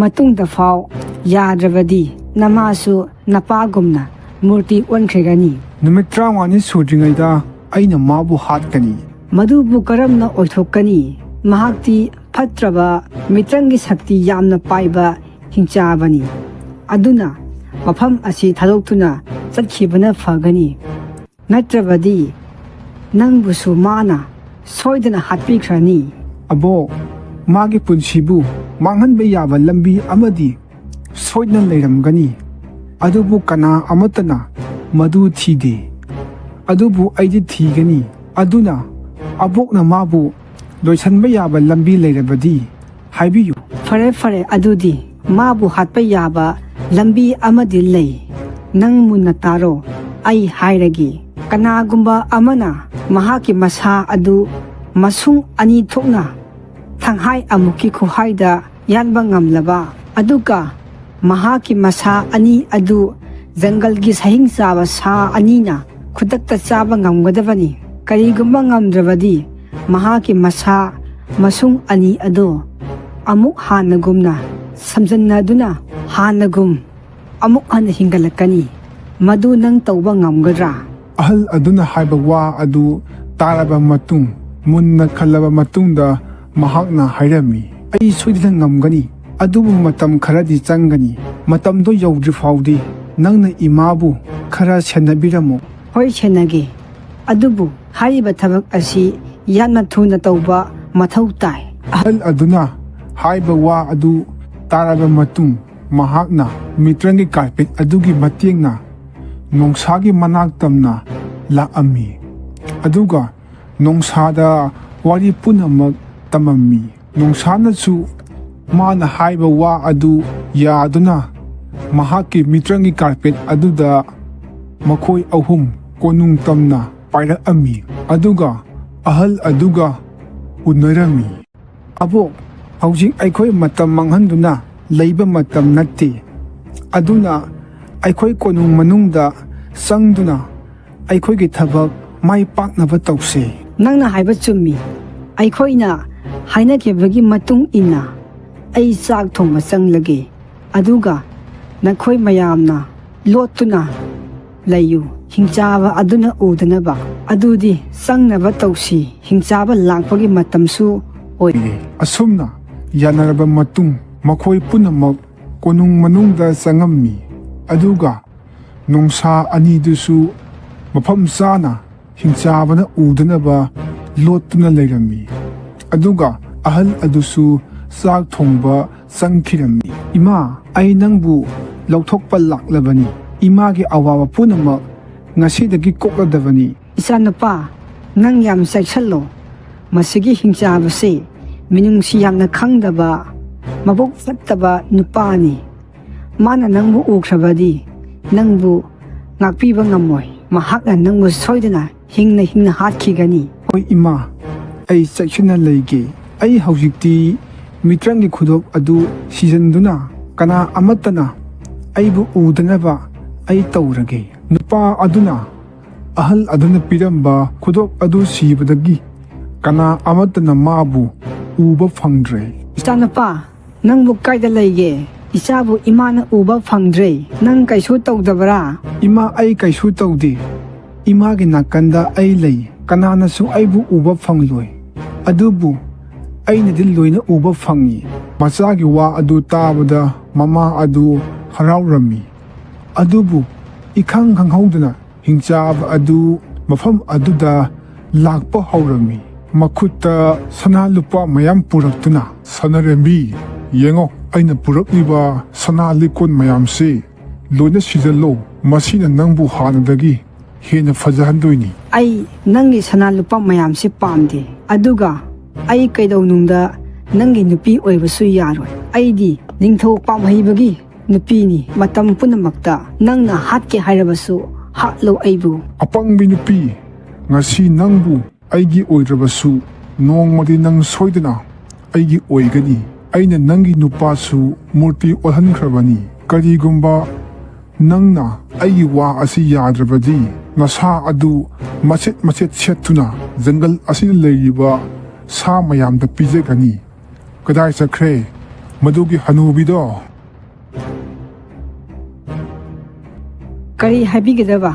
ꯃꯇꯨꯡꯗ ꯐꯥꯎ ꯌꯥꯗ꯭ꯔꯕꯗꯤ ꯅꯃꯥꯁꯨ ꯅꯄꯥꯒꯨꯝꯅ ꯃꯨꯔꯇꯤ ꯑꯣꯟꯈ꯭ꯔꯒꯅꯤ. ꯅꯨꯃꯤꯠ 30ꯅꯤ ꯁꯨꯗ꯭ꯔꯤꯉꯩꯗ ꯑꯩꯅ ꯃꯥꯕꯨ ꯍꯥꯠꯀꯅꯤ. ꯃꯗꯨꯕꯨ ꯀꯔꯝꯅ ꯑꯣꯏꯊꯣꯛꯀꯅꯤ? ꯃꯍꯥꯛꯇꯤ ꯐꯠꯇ꯭ꯔꯕ ꯃꯤꯇ꯭ꯔꯪꯒꯤ ꯁꯛꯇꯤ ꯌꯥꯝꯅ ꯄꯥꯏꯕ ꯍꯤꯡꯆꯥꯕꯅꯤ. ꯑꯗꯨꯅ ꯃꯐꯝ ꯑꯁꯤ ꯊꯥꯗꯣꯛꯇꯨꯅ ꯆꯠꯈꯤꯕꯅ ꯐꯒꯅꯤ. ꯅꯠꯇ꯭ꯔꯕꯗꯤ ꯅꯪꯕꯨꯁꯨ ꯃꯥꯅ ꯁꯣꯏꯗꯅ ꯍꯥꯠꯄꯤꯈ꯭ꯔꯅꯤ. ꯑꯕꯣꯛ, ꯃꯥꯒꯤ ꯄꯨꯟꯁꯤꯕꯨ ꯃꯥꯡꯍꯟꯕ ꯌꯥꯕ ꯂꯝꯕꯤ ꯑꯃꯗꯤ ꯁꯣꯏꯗꯅ ꯂꯩꯔꯝꯒꯅꯤ. ꯑꯗꯨꯕꯨ ꯀꯅꯥ ꯑꯃꯠꯇꯅ ꯃꯗꯨ ꯊꯤꯗꯦ. ꯑꯗꯨꯕꯨ ꯑꯩꯗꯤ ꯊꯤꯒꯅꯤ. ꯑꯗꯨꯅ ꯑꯕꯣꯛꯅ ꯃꯥꯕꯨ ꯂꯣꯏꯁꯟꯕ ꯌꯥꯕ ꯂꯝꯕꯤ ꯂꯩꯔꯕꯗꯤ ꯍꯥꯏꯕꯤꯌꯨ. ꯐꯔꯦ ꯐꯔꯦ, ꯑꯗꯨꯗꯤ ꯃꯥꯕꯨ ꯍꯥꯠꯄ ꯌꯥꯕ ꯂꯝꯕꯤ ꯑꯃꯗꯤ ꯂꯩ. ꯅꯪ ꯃꯨꯟꯅ ꯇꯥꯔꯣ. ꯑꯩ ꯍꯥꯏꯔꯒꯦ. ꯀꯅꯥꯒꯨꯝꯕ ꯑꯃꯅ ꯃꯍꯥꯛꯀꯤ ꯃꯁꯥ ꯑꯗꯨ ꯃꯁꯨꯡ 2 ꯊꯣꯛꯅ ꯊꯪꯍꯥꯏ ꯑꯃꯨꯛꯀꯤ ꯈꯨꯍꯥꯏꯗ ꯌꯥꯟꯕ ꯉꯝꯂꯕ, ꯑꯗꯨꯒ ꯃꯍꯥꯛꯀꯤ ꯃꯁꯥ 2 ꯑꯗꯨ ꯖꯪꯒꯜꯒꯤ ꯁꯍꯤꯡ ꯆꯥꯕ ꯁꯥ 2ꯅ ꯈꯨꯗꯛꯇ ꯆꯥꯕ ꯉꯝꯒꯗꯕꯅꯤ. ꯀꯔꯤꯒꯨꯝꯕ ꯉꯝꯗ꯭ꯔꯕꯗꯤ ꯃꯍꯥꯛꯀꯤ ꯃꯁꯥ ꯃꯁꯨꯡ 2 ꯑꯗꯨ ꯑꯃꯨꯛ ꯍꯥꯟꯅꯒꯨꯝꯅ ꯁꯝꯖꯟꯅꯗꯨꯅ ꯍꯥꯟꯅꯒꯨꯝ ꯑꯃꯨꯛ ꯍꯟꯅ ꯍꯤꯡꯒꯠꯂꯛꯀꯅꯤ. ꯃꯗꯨ ꯅꯪ ꯇꯧꯕ ꯉꯝꯒꯗ꯭ꯔꯥ? ꯑꯍꯜ ꯑꯗꯨꯅ ꯍꯥꯏꯕ ꯋꯥ ꯑꯗꯨ ꯇꯥꯔꯕ ꯃꯇꯨꯡ ꯃꯨꯟꯅ ꯈꯜꯂꯕ ꯃꯇꯨꯡꯗ ꯃꯍꯥꯛꯅ ꯍꯥꯏꯔꯝꯃꯤ, ꯑꯩ ꯁꯣꯏꯗꯅ ꯉꯝꯒꯅꯤ. ꯑꯗꯨꯕꯨ ꯃꯇꯝ ꯈꯔꯗꯤ ꯆꯪꯒꯅꯤ. ꯃꯇꯝꯗꯣ ꯌꯧꯗ꯭ꯔꯤ ꯐꯥꯎꯗꯤ ꯅꯪꯅ ꯏꯃꯥꯕꯨ ꯈꯔ ꯁꯦꯟꯅꯕꯤꯔꯝꯃꯨ. ꯍꯣꯏ, ꯁꯦꯟꯅꯒꯦ. ꯑꯗꯨꯕꯨ ꯍꯥꯏꯔꯤꯕ ꯊꯕꯛ ꯑꯁꯤ ꯌꯥꯝꯅ ꯊꯨꯅ ꯇꯧꯕ ꯃꯊꯧ ꯇꯥꯏ. ꯑꯍꯜ ꯑꯗꯨꯅ ꯍꯥꯏꯕ ꯋꯥ ꯑꯗꯨ ꯇꯥꯔꯕ ꯃꯇꯨꯡ ꯃꯍꯥꯛꯅ ꯃꯤꯇ꯭ꯔꯪꯒꯤ ꯀꯥꯔꯄꯦꯠ ꯑꯗꯨꯒꯤ ꯃꯇꯦꯡꯅ ꯅꯣꯡꯁꯥꯒꯤ ꯃꯅꯥꯛ ꯇꯝꯅ ꯂꯥꯛꯑꯝꯃꯤ. ꯑꯗꯨꯒ ꯅꯣꯡꯁꯥꯗ ꯋꯥꯔꯤ ꯄꯨꯝꯅꯃꯛ ꯇꯝꯃꯝꯃꯤ. ꯅꯣꯡꯁꯥꯅꯁꯨ ꯃꯥꯅ ꯍꯥꯏꯕ ꯋꯥ ꯑꯗꯨ ꯌꯥꯗꯨꯅ ꯃꯍꯥꯛꯀꯤ ꯃꯤꯇ꯭ꯔꯪꯒꯤ ꯀꯥꯔꯄꯦꯠ ꯑꯗꯨꯗ ꯃꯈꯣꯏ 3 ꯀꯣꯅꯨꯡ ꯇꯝꯅ ꯄꯥꯏꯔꯛꯑꯝꯃꯤ. ꯑꯗꯨꯒ ꯑꯍꯜ ꯑꯗꯨꯒ ꯎꯅꯔꯝꯃꯤ. ꯑꯕꯣꯛ, ꯍꯧꯖꯤꯛ ꯑꯩꯈꯣꯏ ꯃꯇꯝ ꯃꯥꯡꯍꯟꯗꯨꯅ ꯂꯩꯕ ꯃꯇꯝ ꯅꯠꯇꯦ. ꯑꯗꯨꯅ ꯑꯩꯈꯣꯏ ꯀꯣꯅꯨꯡ ꯃꯅꯨꯡꯗ ꯆꯪꯗꯨꯅ ꯑꯩꯈꯣꯏꯒꯤ ꯊꯕꯛ ꯃꯥꯏ ꯄꯥꯛꯅꯕ ꯇꯧꯁꯦ. ꯅꯪꯅ ꯍꯥꯏꯕ ꯆꯨꯝꯃꯤ. ꯑꯩꯈꯣꯏꯅ ꯍꯥꯏꯅꯈꯤꯕꯒꯤ ꯃꯇꯨꯡ inna ꯑꯩ ꯆꯥꯛ ꯊꯣꯡꯕ ꯆꯪꯂꯒꯦ. ꯑꯗꯨꯒ ꯅꯈꯣꯏ ꯃꯌꯥꯝꯅ ꯂꯣꯠꯇꯨꯅ ꯂꯩꯌꯨ, ꯍꯤꯡꯆꯥꯕ ꯑꯗꯨꯅ ꯎꯗꯅꯕ. ꯑꯗꯨꯗꯤ ꯆꯪꯅꯕ ꯇꯧꯁꯤ. ꯍꯤꯡꯆꯥꯕ ꯂꯥꯛꯄꯒꯤ ꯃꯇꯝꯁꯨ ꯑꯣꯏꯔꯦ. ꯑꯁꯨꯝꯅ ꯌꯥꯅꯔꯕ ꯃꯇꯨꯡ ꯃꯈꯣꯏ ꯄꯨꯝꯅꯃꯛ ꯀꯣꯅꯨꯡ ꯃꯅꯨꯡꯗ ꯆꯪꯉꯝꯃꯤ. ꯑꯗꯨꯒ ꯅꯣꯡꯁꯥ 2ꯗꯨꯁꯨ ꯃꯐꯝ ꯆꯥꯅ ꯍꯤꯡꯆꯥꯕꯅ ꯎꯗꯅꯕ ꯂꯣꯠꯇꯨꯅ ꯂꯩꯔꯝꯃꯤ. ꯑꯗꯨꯒ ꯑꯍꯜ ꯑꯗꯨꯁꯨ ꯆꯥꯛ ꯊꯣꯡꯕ ꯆꯪꯈꯤꯔꯝꯃꯤ. ꯏꯃꯥ, ꯑꯩ ꯅꯪꯕꯨ ꯂꯧꯊꯣꯛꯄ ꯂꯥꯛꯂꯕꯅꯤ. ꯏꯃꯥꯒꯤ ꯑꯋꯥꯕ ꯄꯨꯝꯅꯃꯛ ꯉꯁꯤꯗꯒꯤ ꯀꯣꯛꯂꯗꯕꯅꯤ. ꯏꯆꯥꯅꯨꯄꯥ, ꯅꯪ ꯌꯥꯝ ꯆꯦꯛꯁꯤꯜꯂꯣ. ꯃꯁꯤꯒꯤ ꯍꯤꯡꯆꯥꯕꯁꯦ ꯃꯤꯅꯨꯡꯁꯤ ꯌꯥꯝꯅ ꯈꯪꯗꯕ, ꯃꯕꯨꯛ ꯐꯠꯇꯕ ꯅꯨꯄꯥꯅꯤ. ꯃꯥꯅ ꯅꯪꯕꯨ ꯎꯈ꯭ꯔꯕꯗꯤ ꯅꯪꯕꯨ ꯉꯥꯛꯄꯤꯕ ꯉꯝꯃꯣꯏ. ꯃꯍꯥꯛꯅ ꯅꯪꯕꯨ ꯁꯣꯏꯗꯅ ꯍꯤꯡꯅ ꯍꯥꯠꯈꯤꯒꯅꯤ. ꯍꯣꯏ ꯏꯃꯥ, ꯑꯩ ꯆꯦꯛꯁꯤꯟꯅ ꯂꯩꯒꯦ. ꯑꯩ ꯍꯧꯖꯤꯛꯇꯤ ꯃꯤꯇ꯭ꯔꯪꯒꯤ ꯈꯨꯗꯣꯞ ꯑꯗꯨ ꯁꯤꯖꯟꯗꯨꯅ ꯀꯅꯥ ꯑꯃꯠꯇꯅ ꯑꯩꯕꯨ ꯎꯗꯅꯕ ꯑꯩ ꯇꯧꯔꯒꯦ. ꯅꯨꯄꯥ ꯑꯗꯨꯅ ꯑꯍꯜ ꯑꯗꯨꯅ ꯄꯤꯔꯝꯕ ꯈꯨꯗꯣꯞ ꯑꯗꯨ ꯁꯤꯕꯗꯒꯤ ꯀꯅꯥ ꯑꯃꯠꯇꯅ ꯃꯥꯕꯨ ꯎꯕ ꯐꯪꯗ꯭ꯔꯦ. ꯏꯆꯥꯅꯨꯄꯥ, ꯅꯪꯕꯨ ꯀꯥꯏꯗ ꯂꯩꯒꯦ? ꯏꯆꯥꯕꯨ ꯏꯃꯥꯅ ꯎꯕ ꯐꯪꯗ꯭ꯔꯦ. ꯅꯪ ꯀꯩꯁꯨ ꯇꯧꯗꯕ꯭ꯔꯥ? ꯏꯃꯥ, ꯑꯩ ꯀꯩꯁꯨ ꯇꯧꯗꯦ. ꯏꯃꯥꯒꯤ ナꯀꯟꯗ ꯑꯩ ꯂꯩ. ꯀꯅꯥꯅꯁꯨ ꯑꯩꯕꯨ ꯎꯕ ꯐꯪꯂꯣꯏ. ꯑꯗꯨꯕꯨ ꯑꯩꯅꯗꯤ ꯂꯣꯏꯅ ꯎꯕ ꯐꯪꯏ. ꯃꯆꯥꯒꯤ ꯋꯥ ꯑꯗꯨ ꯇꯥꯕꯗ ꯃꯃꯥ ꯑꯗꯨ ꯍꯔꯥꯎꯔꯝꯃꯤ. ꯑꯗꯨꯕꯨ 이khang khanghauduna hingchaba adu mafam aduda lakpa haurammi makutta sana lupa mayam puraktuna sanarembi yengo aina purakliba sana likon mayamse loina sijallo masina nangbu hanadagi hena fajahandoini ai nangi sana lupa mayamse pamde aduga ai kaidaunungda nangi nupi oibasu yaroi aidi ningthau pamhaibagi nupini matam punamakta nangna hatke hairabasu hatlo aibu apangbi nupi ngasi nangbu aigi oirabasu nongmadi nang soidana aigi oigani aina nangi nupasu murti olhankrabani karigumba nangna aigi wa asi yadrabadi nasa adu machet settuna jungle asina leiriba sa mayamda pijegani kadai chakre madugi hanubido ꯀꯔꯤ ꯍꯥꯏꯕꯤꯒꯗꯕ?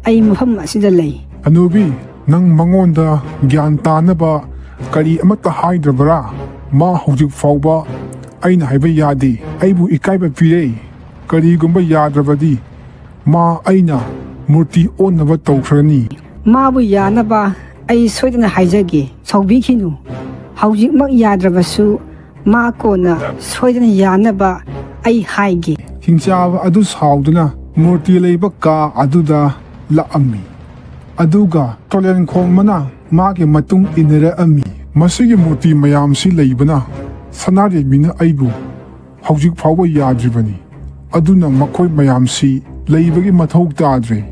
ꯑꯩ ꯃꯐꯝ ꯑꯁꯤꯗ ꯂꯩ꯫ ꯍꯅꯨꯕꯤ, ꯅꯪ ꯃꯉꯣꯟꯗ ꯒ꯭ꯌꯥꯟ ꯇꯥꯅꯕ ꯀꯔꯤ ꯑꯃꯠꯇ ꯍꯥꯏꯗ꯭ꯔꯕꯔꯥ? ꯃꯥ ꯍꯧꯖꯤꯛ ꯐꯥꯎꯕ ꯑꯩꯅ ꯍꯥꯏꯕ ꯌꯥꯗꯦ, ꯑꯩꯕꯨ ꯏꯀꯥꯏꯕ ꯄꯤꯔꯦ꯫ ꯀꯔꯤꯒꯨꯝꯕ ꯌꯥꯗ꯭ꯔꯕꯗꯤ ꯃꯥ ꯑꯩꯅ ꯃꯨꯔꯇꯤ ꯑꯣꯟꯅꯕ ꯇꯧꯈ꯭ꯔꯅꯤ꯫ ꯃꯥꯕꯨ ꯌꯥꯅꯕ ꯑꯩ ꯁꯣꯏꯗꯅ ꯍꯥꯏꯖꯒꯦ, ꯁꯥꯎꯕꯤꯈꯤꯅꯨ꯫ ꯍꯧꯖꯤꯛꯃꯛ ꯌꯥꯗ꯭ꯔꯕꯁꯨ ꯃꯥ ꯀꯣꯟꯅ ꯁꯣꯏꯗꯅ ꯌꯥꯅꯕ ꯑꯩ ꯍꯥꯏꯒꯦ꯫ ꯍꯤꯡꯆꯥꯕ ꯑꯗꯨ ꯁꯥꯎꯗꯨꯅ ꯃꯨꯔꯇꯤ ꯂꯩꯕ ꯀꯥ ꯑꯗꯨꯗ ꯂꯥꯛꯑꯝꯃꯤ, ꯑꯗꯨꯒ ꯇꯣꯂꯦꯟꯈꯣꯡꯕꯅ ꯃꯥꯒꯤ ꯃꯇꯨꯡ ꯏꯟꯅꯔꯛꯑꯝꯃꯤ꯫ ꯃꯁꯤꯒꯤ ꯃꯨꯔꯇꯤ ꯃꯌꯥꯝꯁꯤ ꯂꯩꯕꯅ ꯁꯅꯥꯔꯦꯝꯕꯤꯅ ꯑꯩꯕꯨ ꯍꯧꯖꯤꯛ ꯐꯥꯎꯕ ꯌꯥꯗ꯭ꯔꯤꯕꯅꯤ, ꯑꯗꯨꯅ ꯃꯈꯣꯏ ꯃꯌꯥꯝꯁꯤ ꯂꯩꯕꯒꯤ ꯃꯊꯧ ꯇꯥꯗ꯭ꯔꯦ,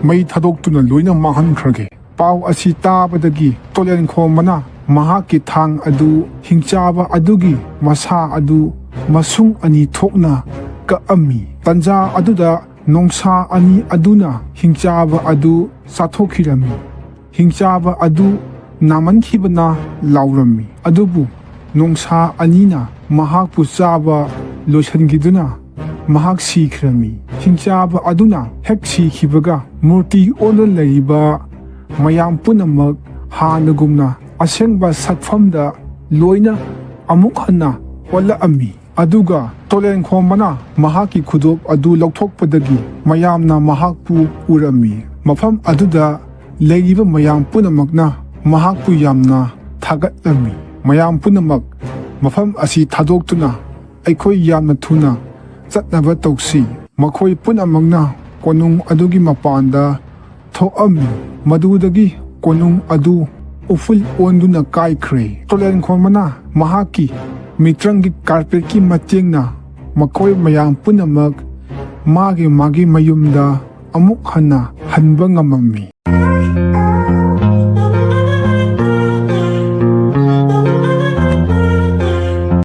ꯃꯩ ꯊꯥꯗꯣꯛꯇꯨꯅ ꯂꯣꯏꯅ ꯃꯥꯡꯍꯟꯈ꯭ꯔꯒꯦ꯫ ꯄꯥꯎ ꯑꯁꯤ ꯇꯥꯕꯗꯒꯤ ꯇꯣꯂꯦꯟꯈꯣꯡꯕꯅ ꯃꯍꯥꯛꯀꯤ ꯊꯥꯡ ꯑꯗꯨ ꯍꯤꯡꯆꯥꯕ ꯑꯗꯨꯒꯤ ꯃꯁꯥ ꯑꯗꯨ ꯃꯁꯨꯡ ꯑꯅꯤ ꯊꯣꯛꯅ ꯀꯛꯑꯝꯃꯤ꯫ ꯇꯟꯖꯥ ꯑꯗꯨꯗ ꯅꯣꯡꯁꯥ ꯑꯅꯤ ꯑꯗꯨꯅ ꯍꯤꯡꯆꯥꯕ ꯑꯗꯨ ꯆꯥꯊꯣꯛꯈꯤꯔꯝꯃꯤ꯫ ꯍꯤꯡꯆꯥꯕ ꯑꯗꯨ ꯅꯥꯃꯟꯈꯤꯕꯅ ꯂꯥꯎꯔꯝꯃꯤ, ꯑꯗꯨꯕꯨ ꯅꯣꯡꯁꯥ ꯑꯅꯤꯅ ꯃꯍꯥꯛꯄꯨ ꯆꯥꯕ ꯂꯣꯏꯁꯤꯟꯈꯤꯗꯨꯅ ꯃꯍꯥꯛ ꯁꯤꯈꯤꯔꯝꯃꯤ꯫ ꯍꯤꯡꯆꯥꯕ ꯑꯗꯨꯅ ꯍꯦꯛ ꯁꯤꯈꯤꯕꯒ ꯃꯨꯔꯇꯤ ꯑꯣꯟꯗꯨꯅ ꯂꯩꯔꯤꯕ ꯃꯌꯥꯝ ꯄꯨꯝꯅꯃꯛ ꯍꯥꯟꯅꯒꯨꯝꯅ ꯑꯁꯦꯡꯕ ꯁꯛꯐꯝꯗ ꯂꯣꯏꯅ ꯑꯃꯨꯛ ꯍꯟꯅ ꯑꯣꯜꯂꯛꯑꯝꯃꯤ꯫ ꯑꯗꯨꯒ ꯇꯣꯂꯦꯟꯈꯣꯡꯕꯅ ꯃꯍꯥꯛꯀꯤ ꯈꯨꯗꯣꯞ ꯑꯗꯨ ꯂꯧꯊꯣꯛꯄꯗꯒꯤ ꯃꯌꯥꯝꯅ ꯃꯍꯥꯛꯄꯨ ꯎꯔꯝꯃꯤ꯫ ꯃꯐꯝ ꯑꯗꯨꯗ ꯂꯩꯔꯤꯕ ꯃꯌꯥꯝ ꯄꯨꯝꯅꯃꯛꯅ ꯃꯍꯥꯛꯄꯨ ꯌꯥꯝꯅ ꯊꯥꯒꯠꯂꯝꯃꯤ꯫ ꯃꯌꯥꯝ ꯄꯨꯝꯅꯃꯛ ꯃꯐꯝ ꯑꯁꯤ ꯊꯥꯗꯣꯛꯇꯨꯅ ꯑꯩꯈꯣꯏ ꯌꯥꯝꯅ ꯊꯨꯅ ꯆꯠꯅꯕ ꯇꯧꯁꯤ꯫ ꯃꯈꯣꯏ ꯄꯨꯝꯅꯃꯛꯅ ꯀꯣꯅꯨꯡ ꯑꯗꯨꯒꯤ ꯃꯄꯥꯟꯗ ꯊꯣꯛꯑꯝꯃꯤ, ꯃꯗꯨꯗꯒꯤ ꯀꯣꯅꯨꯡ ꯑꯗꯨ ꯎꯐꯨꯜ ꯑꯣꯟꯗꯨꯅ ꯀꯥꯏꯈ꯭ꯔꯦ꯫ ꯇꯣꯂꯦꯟꯈꯣꯡꯕꯅ ꯃꯍꯥꯛꯀꯤ ꯃꯤꯇ꯭ꯔꯪꯒꯤ ꯀꯥꯔꯄꯦꯠꯀꯤ ꯃꯇꯦꯡꯅ ꯃꯈꯣꯏ ꯃꯌꯥꯝ ꯄꯨꯝꯅꯃꯛ ꯃꯥꯒꯤ ꯃꯌꯨꯝꯗ ꯑꯃꯨꯛ ꯍꯟꯅ ꯍꯟꯕ ꯉꯝꯃꯝꯃꯤ꯫